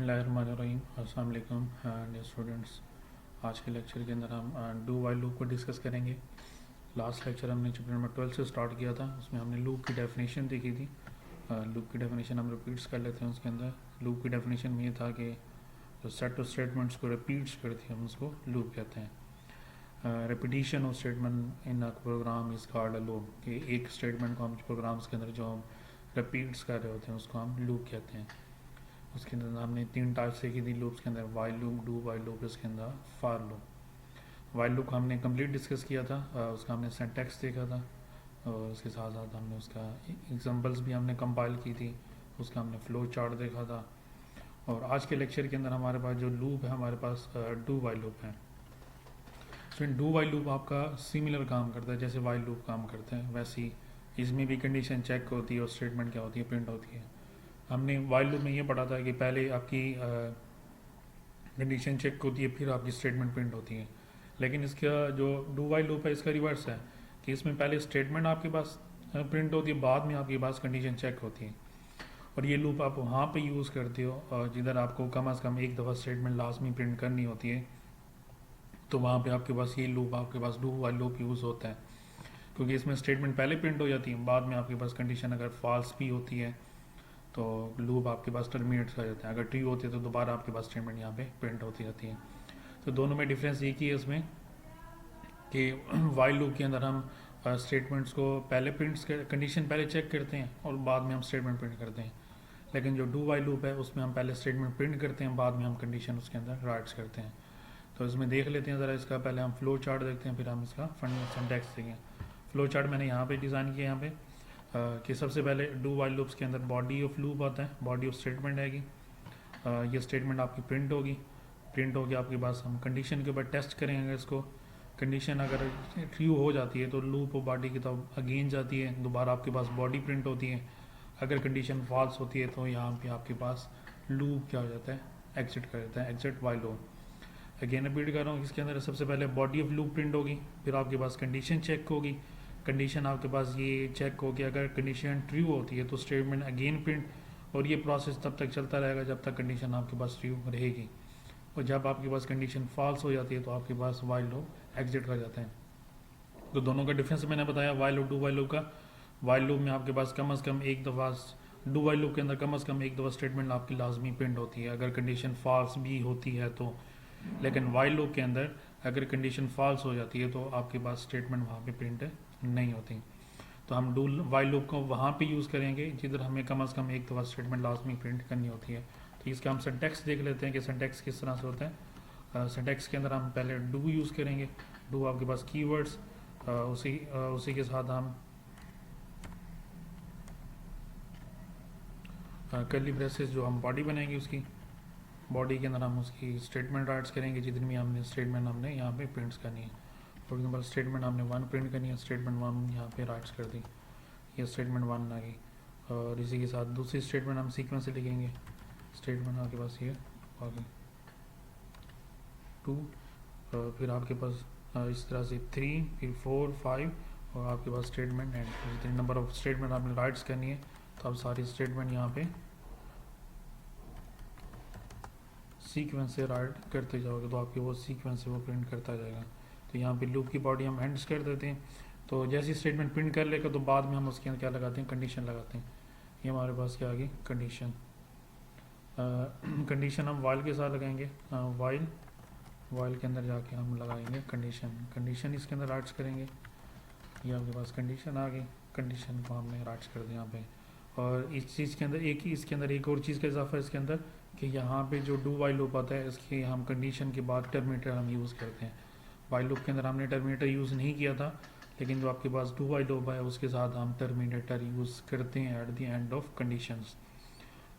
बिस्मिल्लाहिर्रहमानिर्रहीम। अस्सलाम वालेकुम डियर स्टूडेंट्स। आज के लेक्चर के अंदर हम डू वाइल लूप को डिस्कस करेंगे। लास्ट लेक्चर हमने चैप्टर नंबर 12 से स्टार्ट किया था। उसमें हमने लूप की डेफिनेशन देखी थी। लूप की डेफिनेशन हम रिपीट्स कर लेते हैं। उसके अंदर लूप की डेफिनेशन में ये था कि जो सेट ऑफ स्टेटमेंट्स को रिपीट्स करती है हम उसको लूप कहते हैं। Repetition of statement in a program is called a loop. कि एक स्टेटमेंट को हम प्रोग्राम्स के अंदर जो हम रिपीट्स कर रहे होते हैं उसको हम लूप कहते हैं। उसके अंदर हमने 3 टाइप्स देखी थी लूप्स के अंदर, while loop, do while loop, इसके अंदर फॉर लूप। वाइल लूप हमने कंप्लीट डिस्कस किया था। उसका हमने सिंटैक्स देखा था और उसके साथ साथ हमने उसका एग्जांपल्स भी हमने कंपाइल की थी। उसका हमने फ्लो चार्ट देखा था। और आज के लेक्चर के अंदर हमारे पास जो लूप है, हमारे पास डू वाइल लूप है। डू वाइल लूप आपका सिमिलर काम करता है जैसे वाइल लूप काम करते हैं, वैसे ही इसमें भी कंडीशन चेक होती है और स्टेटमेंट क्या होती है, प्रिंट होती है। हमने वाइल लूप में ये पढ़ा था कि पहले आपकी कंडीशन चेक होती है, फिर आपकी स्टेटमेंट प्रिंट होती है। लेकिन इसका जो डू वाइल लूप है इसका रिवर्स है कि इसमें पहले स्टेटमेंट आपके पास प्रिंट होती है, बाद में आपके पास कंडीशन चेक होती है। और ये लूप आप वहाँ पे यूज़ करते हो जिधर आपको कम से कम एक दफ़ा स्टेटमेंट लाजमी प्रिंट करनी होती है, तो वहाँ पे आपके पास ये लूप, आपके पास डू वाइल लूप यूज़ होता है। क्योंकि इसमें स्टेटमेंट पहले प्रिंट हो जाती है, बाद में आपके पास कंडीशन अगर फॉल्स भी होती है तो लूप आपके पास टर्मिनेट हो जाता है। अगर ट्रू होती है तो दोबारा आपके पास स्टेटमेंट यहाँ पे प्रिंट होती रहती है। तो दोनों में डिफरेंस एक ही है इसमें कि वाइल लूप के अंदर हम स्टेटमेंट्स को पहले प्रिंट्स कंडीशन पहले चेक करते हैं और बाद में हम स्टेटमेंट प्रिंट करते हैं। लेकिन जो डू वाइल लूप है उसमें हम पहले स्टेटमेंट प्रिंट करते हैं, बाद में हम कंडीशन उसके अंदर राइट्स करते हैं। तो इसमें देख लेते हैं ज़रा इसका, पहले हम फ्लो चार्ट देखते हैं, फिर हम इसका फंड सिंटैक्स देखें। फ्लो चार्ट मैंने यहाँ पे डिज़ाइन किया, यहाँ पे कि सबसे पहले डू वाइल लूप्स के अंदर बॉडी ऑफ लूप आता है, बॉडी ऑफ स्टेटमेंट आएगी। ये स्टेटमेंट आपकी प्रिंट होगी, प्रिंट होगी आपके पास हम कंडीशन के ऊपर टेस्ट करेंगे इसको। कंडीशन अगर ट्रू हो जाती है तो लूप और बॉडी की तरफ अगेन जाती है, दोबारा आपके पास बॉडी प्रिंट होती है। अगर कंडीशन फॉल्स होती है तो यहाँ पे आपके पास लूप क्या हो जाता है, एग्जिट कर देता है, exit while loop. Again repeat कर रहा हूँ, इसके अंदर सबसे पहले बॉडी ऑफ लूप प्रिंट होगी, फिर आपके पास कंडीशन चेक होगी। कंडीशन आपके पास ये चेक हो कि अगर कंडीशन ट्रू होती है तो स्टेटमेंट अगेन प्रिंट, और ये प्रोसेस तब तक चलता रहेगा जब तक कंडीशन आपके पास ट्रू रहेगी। और जब आपके पास कंडीशन फॉल्स हो जाती है तो आपके पास वाइल लूप एग्जिट कर जाता है। तो दोनों का डिफरेंस मैंने बताया while loop, do while loop का। वाइल लूप में आपके पास कम से कम एक दफ़ा, डू वाइल लूप के अंदर कम से कम एक दफ़ा स्टेटमेंट आपकी लाजमी प्रिंट होती है अगर कंडीशन फॉल्स भी होती है तो। लेकिन वाइल लूप के अंदर अगर कंडीशन फॉल्स हो जाती है तो आपके पास स्टेटमेंट वहाँ पे प्रिंट नहीं होती। तो हम डू वाइल लूप को वहाँ पे यूज़ करेंगे जिधर हमें कम से कम एक दफ़ा स्टेटमेंट लाजमी प्रिंट करनी होती है। तो इसका हम सिंटैक्स देख लेते हैं कि सिंटैक्स किस तरह से होता है। सिंटैक्स के अंदर हम पहले डू यूज़ करेंगे। डू आपके पास कीवर्ड्स, उसी के साथ हम कर्ली ब्रेसेस जो हम बॉडी बनाएंगे, उसकी बॉडी के अंदर हम उसकी स्टेटमेंट राइट्स करेंगे जितनी भी हमने स्टेटमेंट हमने यहाँ पे प्रिंट्स करनी है। फॉर एग्जाम्पल स्टेटमेंट हमने 1 प्रिंट करनी है, स्टेटमेंट 1 यहाँ पे राइट्स कर दी, ये स्टेटमेंट 1 आ गई। और इसी के साथ दूसरी स्टेटमेंट हम सीक्वेंस से लिखेंगे। स्टेटमेंट आपके पास ये आ गई 2, फिर आपके पास इस तरह से 3, फिर 4, 5 और आपके पास स्टेटमेंट एंड। जितने नंबर ऑफ स्टेटमेंट आपने राइट्स करनी है तो आप सारी स्टेटमेंट यहाँ पे सीक्वेंस से राइट करते जाओगे तो आपके वो सीक्वेंस से वो प्रिंट करता जाएगा। तो यहाँ पे लूप की बॉडी हम एंड्स कर देते हैं। तो जैसी स्टेटमेंट प्रिंट कर लेगा तो बाद में हम उसके अंदर क्या लगाते हैं, कंडीशन लगाते हैं। ये हमारे पास क्या आ गई, कंडीशन। कंडीशन हम वाइल के साथ लगाएंगे। वाइल के अंदर जाके हम लगाएंगे कंडीशन इसके अंदर राइट्स करेंगे। ये आपके पास कंडीशन आ गई, कंडीशन को हमने राइट्स कर दिया यहाँ पे। और इस चीज़ के अंदर इसके अंदर एक और चीज़ का इजाफा है इसके अंदर कि यहाँ पे जो डू वाइल लूप आता है इसकी हम कंडीशन के बाद टर्मिनेटर हम यूज़ करते हैं। वाइल लूप के अंदर हमने टर्मिनेटर यूज़ नहीं किया था, लेकिन जो आपके पास डू वाइल लूप है उसके साथ हम टर्मिनेटर यूज़ करते हैं at the end of conditions.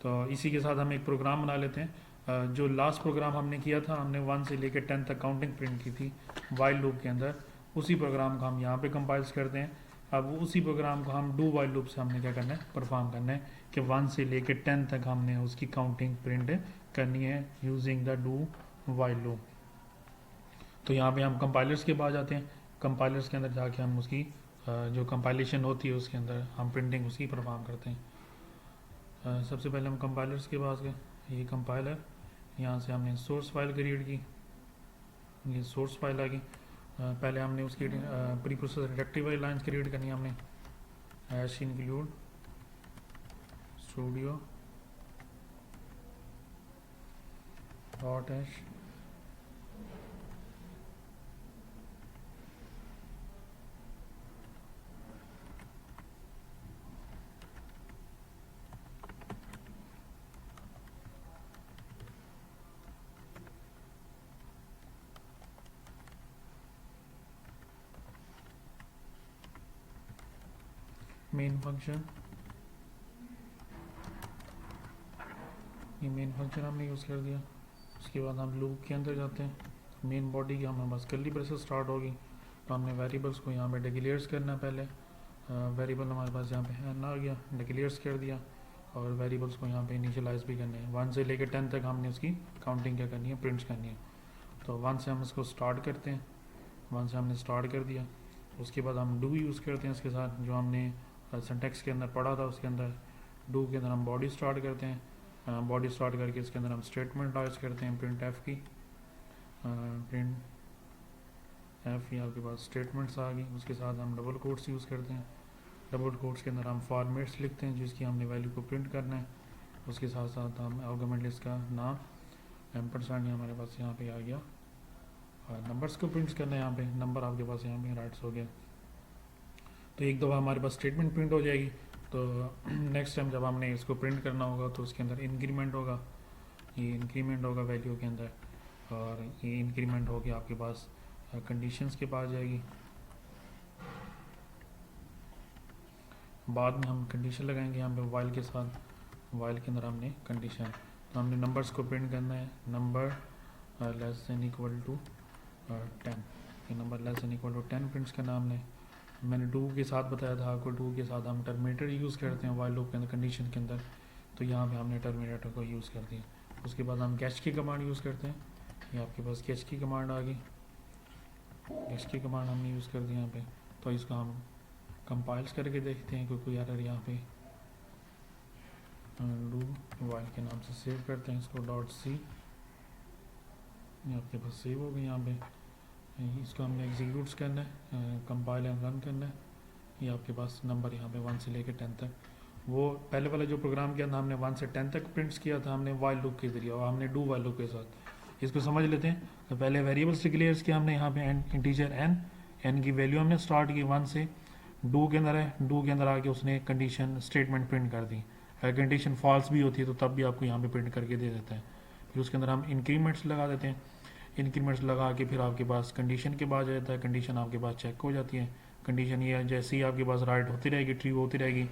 तो इसी के साथ हम एक प्रोग्राम बना लेते हैं। जो लास्ट प्रोग्राम हमने किया था, हमने 1 से लेकर 10 तक काउंटिंग प्रिंट की थी वाइल लूप के अंदर, उसी प्रोग्राम को हम यहाँ पे कंपाइल्स करते हैं। अब उसी प्रोग्राम को हम डू वाइल लूप से हमने क्या करना है, परफॉर्म करना है कि 1 से लेकर 10 तक हमने उसकी काउंटिंग प्रिंट करनी है using the do while loop. तो यहाँ पे हम कंपाइलर्स के पास जाते हैं। कंपाइलर्स के अंदर जाके हम उसकी जो कंपाइलेशन होती है उसके अंदर हम प्रिंटिंग उसकी परफॉर्म करते हैं। सबसे पहले हम कंपाइलर्स के पास गए। ये कंपाइलर, यहाँ से हमने सोर्स फाइल क्रिएट की, ये सोर्स फाइल आ गई। पहले हमने उसकी pre process rectify lines create करनी है हमने, hash include studio dot hash main function, ये मेन फंक्शन हमने यूज़ कर दिया। उसके बाद हम लूप के अंदर जाते हैं। मेन बॉडी की हमें बस कर्ली ब्रेसेस स्टार्ट होगी, तो हमने वेरिएबल्स को यहाँ पे डिक्लेयर्स करना है पहले। वेरिएबल हमारे पास यहाँ पे एन आ गया, डिक्लेयर्स कर दिया, और वेरिएबल्स को यहाँ पे इनिशियलाइज भी करने हैं। 1 से लेकर 10 तक हमने उसकी काउंटिंग क्या करनी है, प्रिंट्स करनी है। तो 1 से हम इसको स्टार्ट करते हैं, 1 से हमने स्टार्ट कर दिया। उसके बाद हम डू यूज़ करते हैं इसके साथ, जो हमने सिंटैक्स के अंदर पढ़ा था उसके अंदर। डू के अंदर हम बॉडी स्टार्ट करते हैं, बॉडी स्टार्ट करके इसके अंदर हम स्टेटमेंट यूज़ करते हैं, प्रिंट एफ की, प्रिंट एफ ही आपके पास स्टेटमेंट्स आ गई। उसके साथ हम डबल कोट्स यूज़ करते हैं, डबल कोट्स के अंदर हम फॉर्मेट्स लिखते हैं जिसकी हमने वैल्यू को प्रिंट करना है। उसके साथ साथ हम आर्गुमेंट लिस्ट का नाम एम्परसैंड हमारे पास यहाँ पे आ गया, और नंबर्स को प्रिंट करना है। यहाँ पे नंबर आपके पास यहाँ पे राइट्स हो गया। तो एक दफ़ा हमारे पास स्टेटमेंट प्रिंट हो जाएगी, तो नेक्स्ट टाइम जब हमने इसको प्रिंट करना होगा तो उसके अंदर इंक्रीमेंट होगा, ये इंक्रीमेंट होगा वैल्यू के अंदर, और ये इंक्रीमेंट होके आपके पास कंडीशंस के पास जाएगी। बाद में हम कंडीशन लगाएंगे यहाँ पे वाइल के साथ, वाइल के अंदर हमने कंडीशन, तो हमने नंबर्स को प्रिंट करना है, number less than equal to 10, ये number less than equal to 10 prints करना हमने। मैंने डू के साथ बताया था आपको, डू के साथ हम टर्मिनेटर यूज़ करते हैं वाइल लूप के अंदर कंडीशन के अंदर, तो यहाँ पे हमने टर्मिनेटर को यूज़ कर दिया। उसके बाद हम कैच की कमांड यूज़ करते हैं, ये आपके पास कैच की कमांड आ गई, कैच की कमांड हमने यूज़ कर दी यहाँ पे। तो इसको हम कंपाइल्स करके देखते हैं कोई एरर यहाँ पे। डू वाइल के नाम से सेव करते हैं इसको, डॉट सी, ये आपके पास सेव हो गई यहाँ पे। इसको हमने एग्जीक्यूट्स करना है, कंपाइल एंड रन करना है। ये आपके पास नंबर यहाँ पे 1 से लेकर 10 तक, वो पहले वाला जो प्रोग्राम किया था हमने 1 से 10 तक प्रिंट्स किया था हमने वाइल लूप के जरिए, और हमने डू वाइल लूप के साथ। इसको समझ लेते हैं। तो पहले वेरिएबल्स डिक्लेयर्स किया हमने यहाँ पे, इंटीजर एन की वैल्यू हमने स्टार्ट की 1 से। डू के अंदर है, डू के अंदर आके उसने कंडीशन स्टेटमेंट प्रिंट कर दी। अगर कंडीशन फॉल्स भी होती है तो तब भी आपको यहाँ पे प्रिंट करके दे देता है। फिर उसके अंदर हम इंक्रीमेंट्स लगा देते हैं, इंक्रीमेंट्स लगा के फिर आपके पास कंडीशन के बाद जाता है, कंडीशन आपके पास चेक हो जाती है। कंडीशन ये जैसे ही आपके पास राइट होती रहेगी, ट्रू होती रहेगी,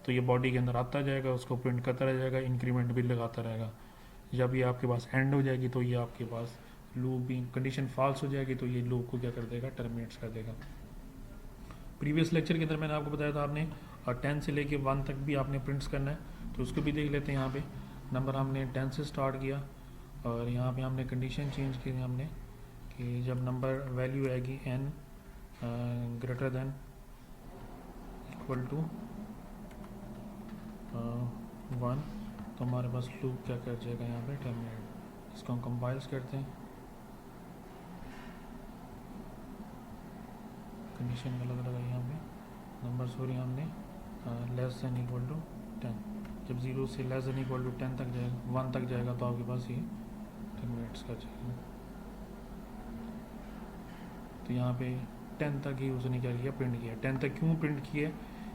तो ये बॉडी के अंदर आता जाएगा, उसको प्रिंट करता रह जाएगा, इंक्रीमेंट भी लगाता रहेगा। जब ये आपके पास एंड हो जाएगी तो ये आपके पास लूप भी, कंडीशन फॉल्स हो जाएगी तो ये लूप को क्या कर देगा, टर्मिनेट्स कर देगा। प्रीवियस लेक्चर के अंदर मैंने आपको बताया था आपने 10 से लेके 1 तक भी आपने प्रिंट्स करना है, तो उसको भी देख लेते हैं। यहाँ पे नंबर हमने 10 से स्टार्ट किया, और यहाँ पे हमने कंडीशन चेंज की हमने कि जब नंबर वैल्यू आएगी n greater than equal to 1, तो हमारे पास लूप क्या कर जाएगा यहाँ पे, टर्मिनेट। इसको हम कंपाइल्स करते हैं, कंडीशन गलत लगाई यहाँ पे, नंबर सॉरी हमने लेस देन इक्वल टू 10, जब 0 से लेस देन इक्वल टू 10 तक जाएगा, 1 तक जाएगा, तो आपके पास ये टर्मिनेट्स कर जाएगा। तो यहाँ पे 10 तक ही उसने क्या किया, प्रिंट किया। 10 तक क्यों प्रिंट किया,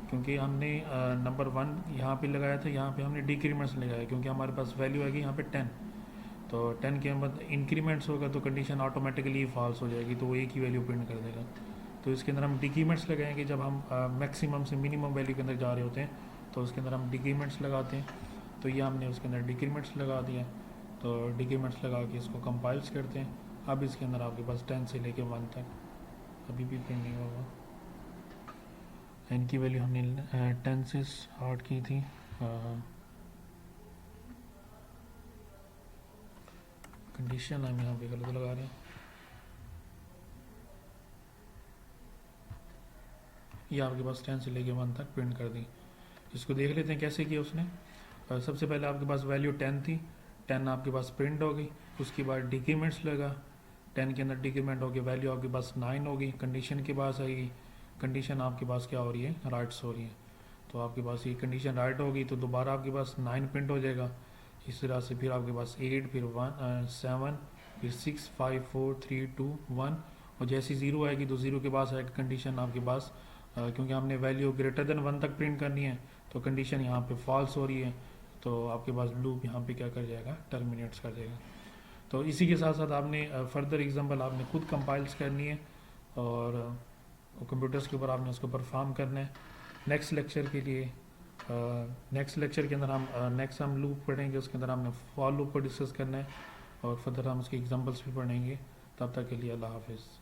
क्योंकि हमने नंबर 1 यहाँ पे लगाया था, यहाँ पे हमने डिक्रीमेंट्स लगाया, क्योंकि हमारे पास वैल्यू आएगी यहाँ पे 10, तो 10 के बाद इंक्रीमेंट्स होगा तो कंडीशन ऑटोमेटिकली फॉल्स हो जाएगी, तो वो एक ही वैल्यू प्रिंट कर देगा। तो इसके अंदर हम डिक्रीमेंट्स लगाएंगे, जब हम मैक्सिमम से मिनिमम वैल्यू के अंदर जा रहे होते हैं तो उसके अंदर हम डिक्रीमेंट्स लगाते हैं। तो ये हमने उसके अंदर डिक्रीमेंट्स लगा दिया, तो डिक्रीमेंट्स लगा के इसको कंपाइल्स करते हैं। अब इसके अंदर आपके पास 10 से लेके 1 तक अभी भी प्रिंट नहीं होगा। इनकी वैल्यू हमने 10 से स्टार्ट की थी, कंडीशन हम यहाँ पे गलत लगा रहे हैं। ये आपके पास 10 से लेके 1 तक प्रिंट कर दी। इसको देख लेते हैं कैसे किया उसने। सबसे पहले आपके पास वैल्यू 10 थी, 10 आपके पास प्रिंट होगी, उसके बाद डिक्रीमेंट्स लगा, 10 के अंदर डिक्रीमेंट होगी, वैल्यू आपके पास 9 होगी, कंडीशन के पास आएगी, कंडीशन आपके पास क्या हो रही है, राइट्स हो रही है। तो आपके पास ये कंडीशन राइट होगी तो दोबारा आपके पास 9 प्रिंट हो जाएगा। इस तरह से फिर आपके पास 8, फिर 7, फिर 6, 5, 4, 3, 2, 1, और जैसी 0 आएगी तो 0 के पास आएगी कंडीशन आपके पास, क्योंकि हमने वैल्यू ग्रेटर देन 1 तक प्रिंट करनी है तो कंडीशन यहाँ पे फॉल्स हो रही है, तो आपके पास लूप यहाँ पे क्या कर जाएगा, टर्मिनेट्स कर जाएगा। तो इसी के साथ साथ आपने फर्दर एग्जांपल आपने खुद कंपाइल्स करनी है और कंप्यूटर्स के ऊपर आपने उसको परफॉर्म करना है। नेक्स्ट लेक्चर के लिए नेक्स्ट लेक्चर के अंदर हम नेक्स्ट हम लूप पढ़ेंगे, उसके अंदर हमने फॉर लूप को डिस्कस करना है और फर्दर हम उसके एग्जांपल्स भी पढ़ेंगे। तब तक के लिए अल्लाह हाफिज़।